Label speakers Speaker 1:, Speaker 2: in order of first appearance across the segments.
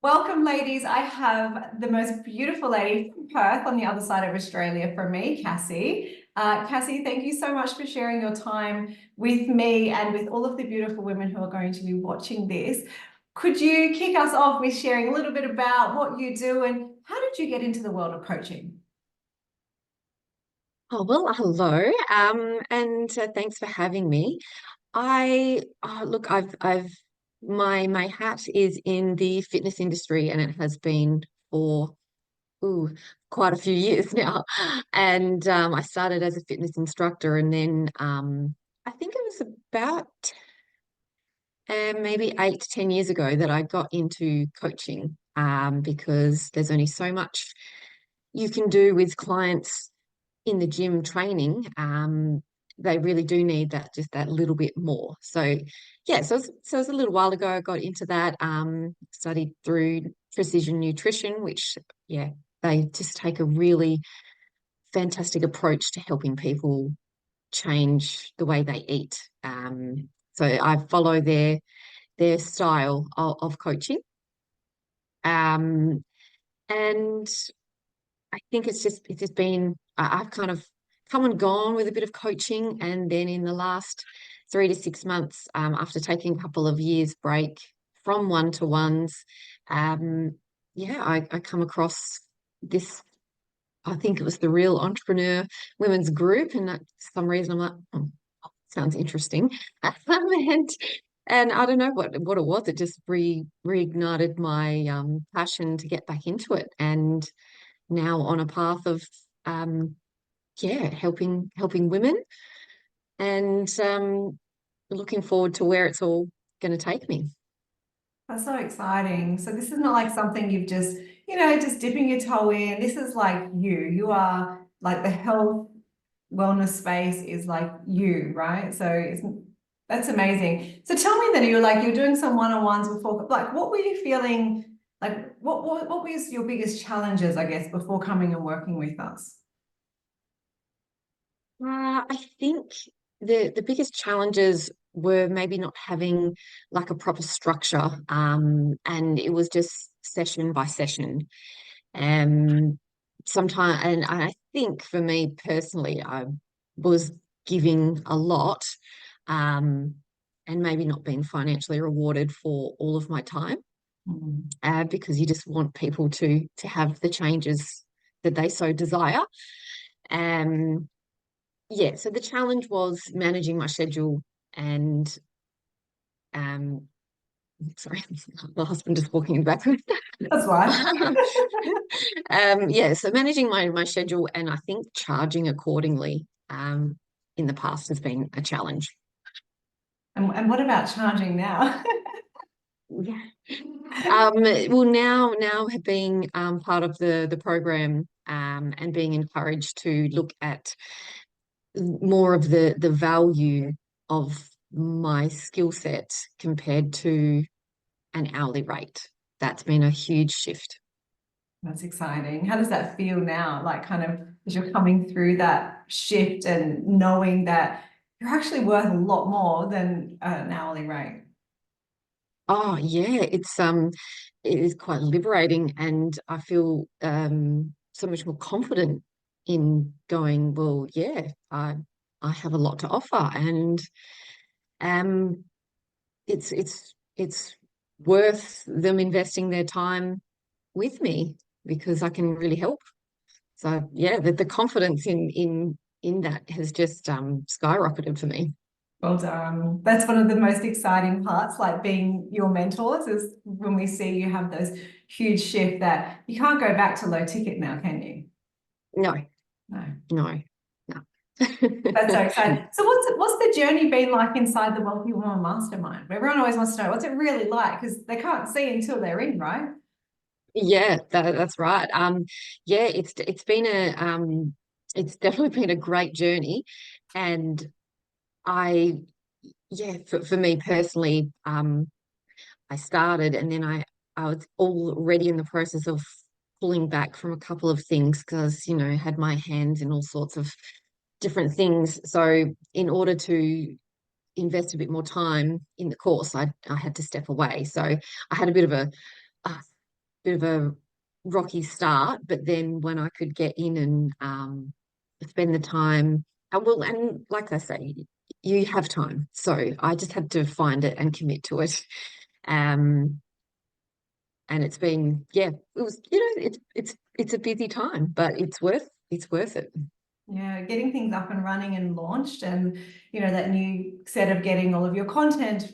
Speaker 1: Welcome, ladies. I have the most beautiful lady from Perth on the other side of Australia from me, Cassie. Cassie, thank you so much for sharing your time with me and with all of the beautiful women who are going to be watching this. Could you kick us off with sharing a little bit about what you do and how did you get into the world of coaching?
Speaker 2: Oh, well, hello. And thanks for having me. Look, my hat is in the fitness industry, and it has been for ooh, quite a few years now. And I started as a fitness instructor, and then I think it was about maybe 8 to 10 years ago that I got into coaching, because there's only so much you can do with clients in the gym training. They really do need that, just that little bit more. So yeah, so it was a little while ago I got into that, studied through precision nutrition, which yeah, they just take a really fantastic approach to helping people change the way they eat. So I follow their style of coaching. Um, and I think it's just been I've kind of come and gone with a bit of coaching, and then in the last 3 to 6 months, after taking a couple of years break from one-to-ones, um, yeah, I come across this. I think it was the Real Entrepreneur Women's Group, and for some reason I'm like, sounds interesting, and I don't know what it was. It just reignited my passion to get back into it, and now on a path of yeah, helping women, and looking forward to where it's all going to take me.
Speaker 1: That's so exciting. So this is not like something you've just, just dipping your toe in. This is like you. You are like the health wellness space is like you, right? So that's amazing. So tell me then, you're doing some one-on-ones before, like what were you feeling? Like what was your biggest challenges, I guess, before coming and working with us?
Speaker 2: I think the biggest challenges were maybe not having like a proper structure, and it was just session by session. Um, Sometimes, and I think for me personally, I was giving a lot, um, and maybe not being financially rewarded for all of my time,
Speaker 1: Mm.
Speaker 2: because you just want people to have the changes that they so desire. Um, yeah, so the challenge was managing my schedule and um, sorry, my husband just walking in the background.
Speaker 1: That's life.
Speaker 2: Yeah, so managing my schedule, and I think charging accordingly, in the past has been a challenge.
Speaker 1: And what about charging now?
Speaker 2: Yeah. Well, now being part of the program, and being encouraged to look at more of the value of my skill set compared to an hourly rate. That's been a huge shift.
Speaker 1: That's exciting. How does that feel now? Like, kind of, as you're coming through that shift and knowing that you're actually worth a lot more than an hourly rate.
Speaker 2: Oh yeah, it is quite liberating, and I feel so much more confident in going, well, yeah, I have a lot to offer, and um it's worth them investing their time with me because I can really help. So yeah, the confidence in that has just skyrocketed for me.
Speaker 1: Well done. That's one of the most exciting parts, like being your mentors, is when we see you have those huge shift that you can't go back to low ticket now, can you?
Speaker 2: No,
Speaker 1: No.
Speaker 2: no, no.
Speaker 1: That's so exciting. So what's the journey been like inside the Wealthy Woman Mastermind? Everyone always wants to know what's it really like because they can't see until they're in, right?
Speaker 2: Yeah, that's right. Yeah, it's been a it's definitely been a great journey, and I yeah, for me personally, I started, and then I was already in the process of pulling back from a couple of things because had my hands in all sorts of different things. So in order to invest a bit more time in the course, I had to step away. So I had a bit of a bit of a rocky start, but then when I could get in and spend the time, well, and like I say, you have time, so I just had to find it and commit to it. Um, and it's been, yeah, it was, it's a busy time, but it's worth it.
Speaker 1: Yeah, getting things up and running and launched, and that new set of getting all of your content,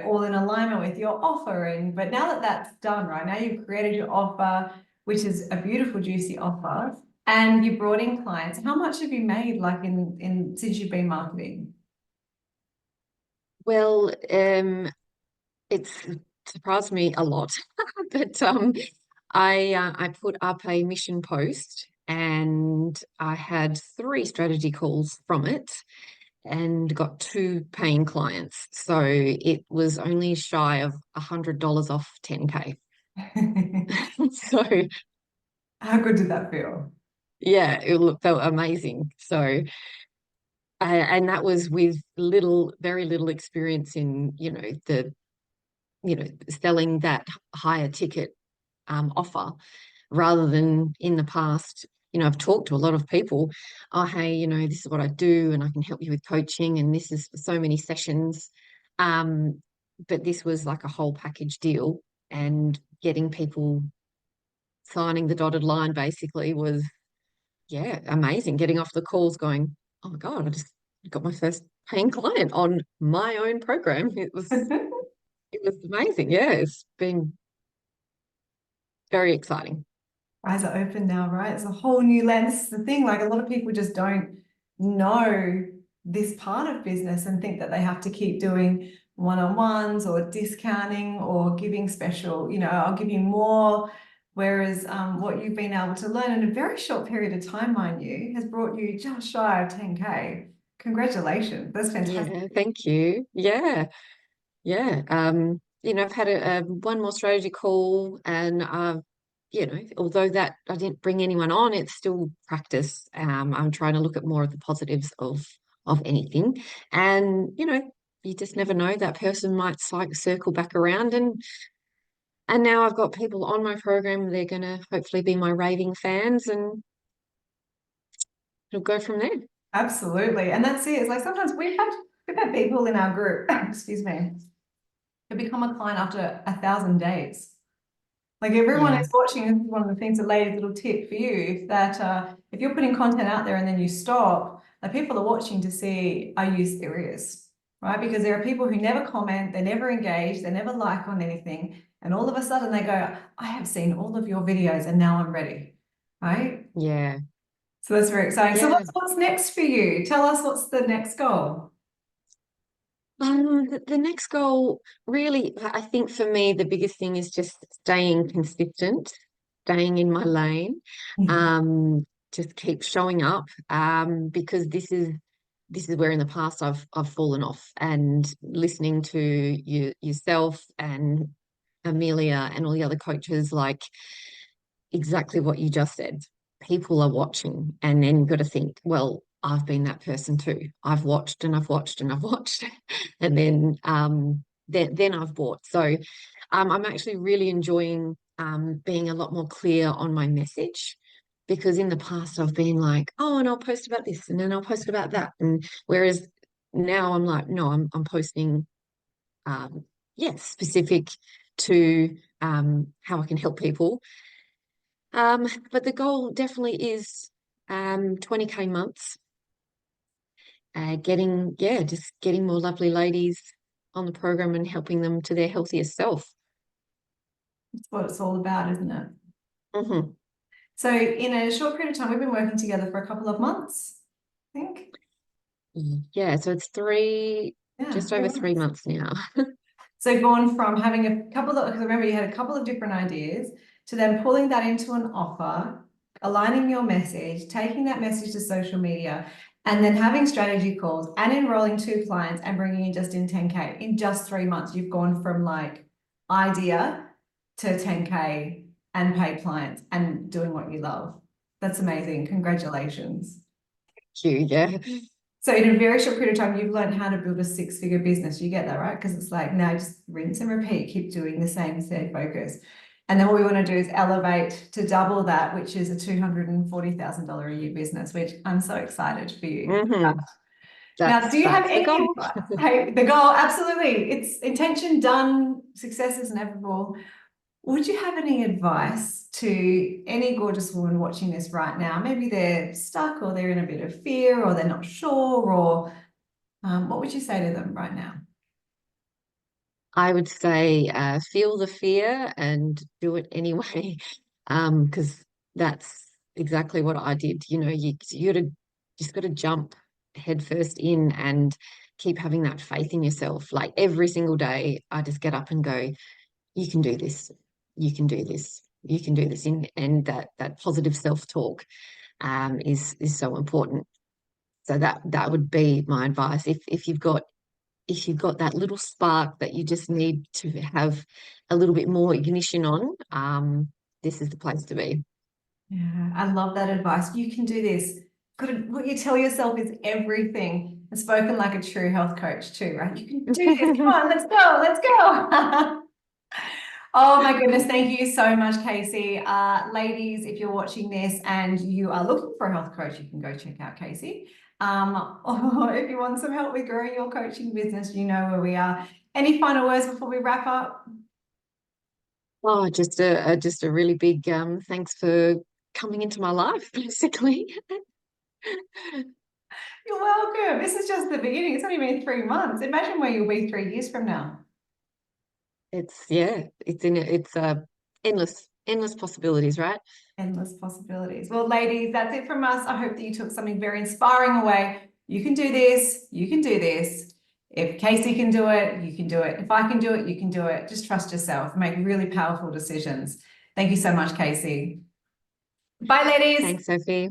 Speaker 1: all in alignment with your offer. And but now that that's done, right now you've created your offer, which is a beautiful, juicy offer, and you brought in clients. How much have you made, like in since you've been marketing?
Speaker 2: Well, it's surprised me a lot, but I put up a mission post and I had 3 strategy calls from it and got 2 paying clients. So it was only shy of $100 off 10K. So
Speaker 1: How good did that feel?
Speaker 2: yeah, felt amazing. So and that was with very little experience in, selling that higher ticket offer, rather than in the past. I've talked to a lot of people. Oh, hey, this is what I do, and I can help you with coaching, and this is for so many sessions. Um, but this was like a whole package deal, and getting people signing the dotted line basically was, yeah, amazing. Getting off the calls going, oh my God, I just got my first paying client on my own program. It was amazing. Yeah, it's been very exciting.
Speaker 1: Eyes are open now, right? It's a whole new lens. This is the thing, like a lot of people just don't know this part of business and think that they have to keep doing one-on-ones or discounting or giving special, I'll give you more. Whereas what you've been able to learn in a very short period of time, mind you, has brought you just shy of 10K. Congratulations. That's fantastic.
Speaker 2: Yeah, thank you. Yeah, yeah. I've had one more strategy call, and although that I didn't bring anyone on, it's still practice. I'm trying to look at more of the positives of anything, and you just never know, that person might circle back around, and now I've got people on my program. They're going to hopefully be my raving fans, and it'll go from there.
Speaker 1: Absolutely. And that's it. It's like sometimes we've had people in our group, excuse me, who become a client after 1,000 days. Like everyone
Speaker 2: Yeah,
Speaker 1: is watching. This is one of the things, a lady's little tip for you, if you're putting content out there and then you stop, like people are watching to see, are you serious? Right? Because there are people who never comment, they never engage, they never like on anything. And all of a sudden they go, I have seen all of your videos and now I'm ready. Right?
Speaker 2: yeah,
Speaker 1: So that's very exciting. So
Speaker 2: yeah.
Speaker 1: what's next for you? Tell us, what's the next goal?
Speaker 2: The next goal, really, I think for me, the biggest thing is just staying consistent, staying in my lane, um, just keep showing up, because this is where in the past I've fallen off, and listening to yourself and Amelia and all the other coaches, like exactly what you just said. People are watching, and then you've got to think, well, I've been that person too. I've watched and I've watched and I've watched, and then I've bought. So I'm actually really enjoying being a lot more clear on my message, because in the past I've been like, oh, and I'll post about this and then I'll post about that, and whereas now I'm like, no, I'm posting, um, specific to how I can help people. But the goal definitely is 20K months, just getting more lovely ladies on the program and helping them to their healthiest self.
Speaker 1: That's what it's all about, isn't it?
Speaker 2: Hmm.
Speaker 1: So in a short period of time, we've been working together for a couple of months, I think.
Speaker 2: Yeah, so it's
Speaker 1: Yeah,
Speaker 2: just over 3
Speaker 1: 3 months.
Speaker 2: months now.
Speaker 1: So gone from having a couple of, because remember you had a couple of different ideas, to then pulling that into an offer, aligning your message, taking that message to social media, and then having strategy calls and enrolling 2 clients and bringing in just in 10K. In just 3 months, you've gone from like idea to 10K and paid clients and doing what you love. That's amazing. Congratulations.
Speaker 2: Thank you. Yeah.
Speaker 1: So in a very short period of time, you've learned how to build a 6-figure business. You get that, right? Because it's like now just rinse and repeat, keep doing the same, stay focused. And then what we want to do is elevate to double that, which is a $240,000 a year business, which I'm so excited for you.
Speaker 2: Mm-hmm.
Speaker 1: Now, do you have
Speaker 2: That's the
Speaker 1: any
Speaker 2: goal.
Speaker 1: advice? Hey, the goal, absolutely. It's intention done, success is inevitable. Would you have any advice to any gorgeous woman watching this right now? Maybe they're stuck or they're in a bit of fear or they're not sure, or what would you say to them right now?
Speaker 2: I would say feel the fear and do it anyway, because that's exactly what I did. You know, you gotta just got to jump headfirst in and keep having that faith in yourself. Like every single day, I just get up and go, "You can do this. You can do this. You can do this." And that positive self-talk is so important. So that would be my advice. If you've got that little spark that you just need to have a little bit more ignition on, this is the place to be.
Speaker 1: Yeah, I love that advice. You can do this. What you tell yourself is everything. And spoken like a true health coach too, right? You can do this. Come on, let's go, let's go. Oh my goodness, thank you so much, Casey. Ladies, if you're watching this and you are looking for a health coach, you can go check out Casey. Or if you want some help with growing your coaching business, you know where we are. Any final words before we wrap up?
Speaker 2: Oh, just a really big thanks for coming into my life, basically.
Speaker 1: You're welcome. This is just the beginning. It's only been 3 months. Imagine where you'll be 3 years from now.
Speaker 2: It's endless possibilities, right?
Speaker 1: Endless possibilities. Well, ladies, that's it from us. I hope that you took something very inspiring away. You can do this. You can do this. If Casey can do it, you can do it. If I can do it, you can do it. Just trust yourself. Make really powerful decisions. Thank you so much, Casey. Bye, ladies.
Speaker 2: Thanks, Sophie.